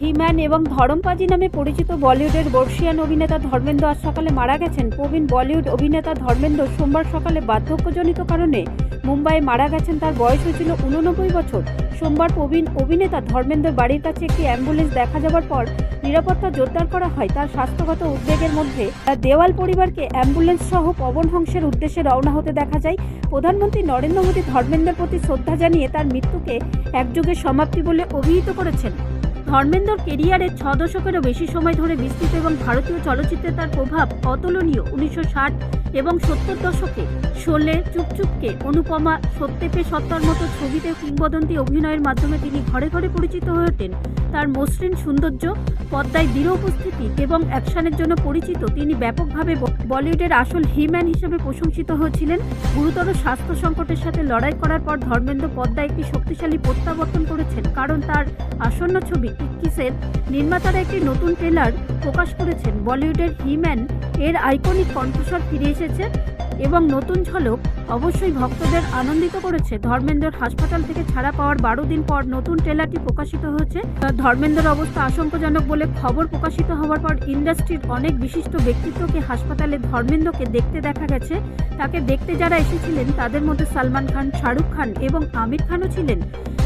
হিম্যান এবং ধরমপাজি নামে পরিচিত বলিউডের বর্ষিয়ান অভিনেতা ধর্মেন্দ্র আজ সকালে মারা গেছেন। প্রবীণ বলিউড অভিনেতা ধর্মেন্দ্র সোমবার সকালে বার্ধক্যজনিত কারণে মুম্বাইয়ে মারা গেছেন। তার বয়স হয়েছিল 89 বছর। সোমবার প্রবীণ অভিনেতা ধর্মেন্দ্র বাড়ির কাছে একটি অ্যাম্বুলেন্স দেখা যাওয়ার পর নিরাপত্তা জোরদার করা হয়। তার স্বাস্থ্যগত উদ্বেগের মধ্যে দেওয়াল পরিবারকে অ্যাম্বুলেন্স সহ পবন হংসের উদ্দেশ্যে রওনা হতে দেখা যায়। প্রধানমন্ত্রী নরেন্দ্র মোদী ধর্মেন্দ্রের প্রতি শ্রদ্ধা জানিয়ে তার মৃত্যুকে এক যুগের সমাপ্তি বলে অভিহিত করেছেন। ধর্মেন্দ্রর কেরিয়ারের 6 দশকেরও বেশি সময় ধরে বিস্তৃত এবং ভারতীয় চলচ্চিত্রে তার প্রভাব অতুলনীয়। 1960 এবং 70 দশকে শোলে, চুপচুপকে, অনুপমা, সত্যে পে সত্তার মতো ছবিতে কিংবদন্তি অভিনয়ের মাধ্যমে তিনি ঘরে ঘরে পরিচিত হয়ে ওঠেন। তার মসৃণ সৌন্দর্য, পর্দায় দৃঢ় উপস্থিতি এবং অ্যাকশনের জন্য পরিচিত তিনি ব্যাপকভাবে বলিউডের আসল হিম্যান হিসেবে প্রশংসিত হয়েছিলেন। গুরুতর স্বাস্থ্য সংকটের সাথে লড়াই করার পর ধর্মেন্দ্র পর্দায় একটি শক্তিশালী প্রত্যাবর্তন করেছেন, কারণ তার আসন্ন ছবি 21-এর নির্মাতারা একটি নতুন ট্রেলার প্রকাশ করেছেন। বলিউডের হিম্যান এর আইকনিক কণ্ঠস্বর ফিরে এসেছে এবং নতুন ঝলক অবশ্যই ভক্তদের আনন্দিত করেছে। ধর্মেন্দ্রর হাসপাতাল থেকে ছাড়া পাওয়ার 12 দিন পর নতুন ট্রেলারটি প্রকাশিত হয়েছে। ধর্মেন্দ্রর অবস্থা আশঙ্কাজনক বলে খবর প্রকাশিত হওয়ার পর ইন্ডাস্ট্রির অনেক বিশিষ্ট ব্যক্তিত্বকে হাসপাতালে ধর্মেন্দ্রকে দেখতে দেখা গেছে। তাকে দেখতে যারা এসেছিলেন তাদের মধ্যে সালমান খান, শাহরুখ খান এবং আমির খানও ছিলেন।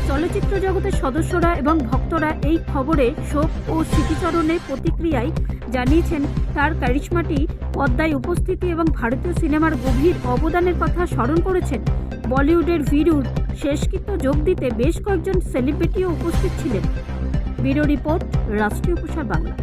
চলচ্চিত্র জগতের সদস্যরা এবং ভক্তরা এই খবরে শোক ও স্মৃতিচারণের প্রতিক্রিয়ায় জানিয়েছেন তার ক্যারিশমাটি, পর্দায় উপস্থিতি এবং ভারতীয় সিনেমার গভীর অবদানের কথা স্মরণ করেছেন। বলিউডের ভিরুর শেষকৃত্য যোগ দিতে বেশ কয়েকজন সেলিব্রিটিও উপস্থিত ছিলেন। ব্যুরো রিপোর্ট, রাষ্ট্রীয় প্রসার বাংলা।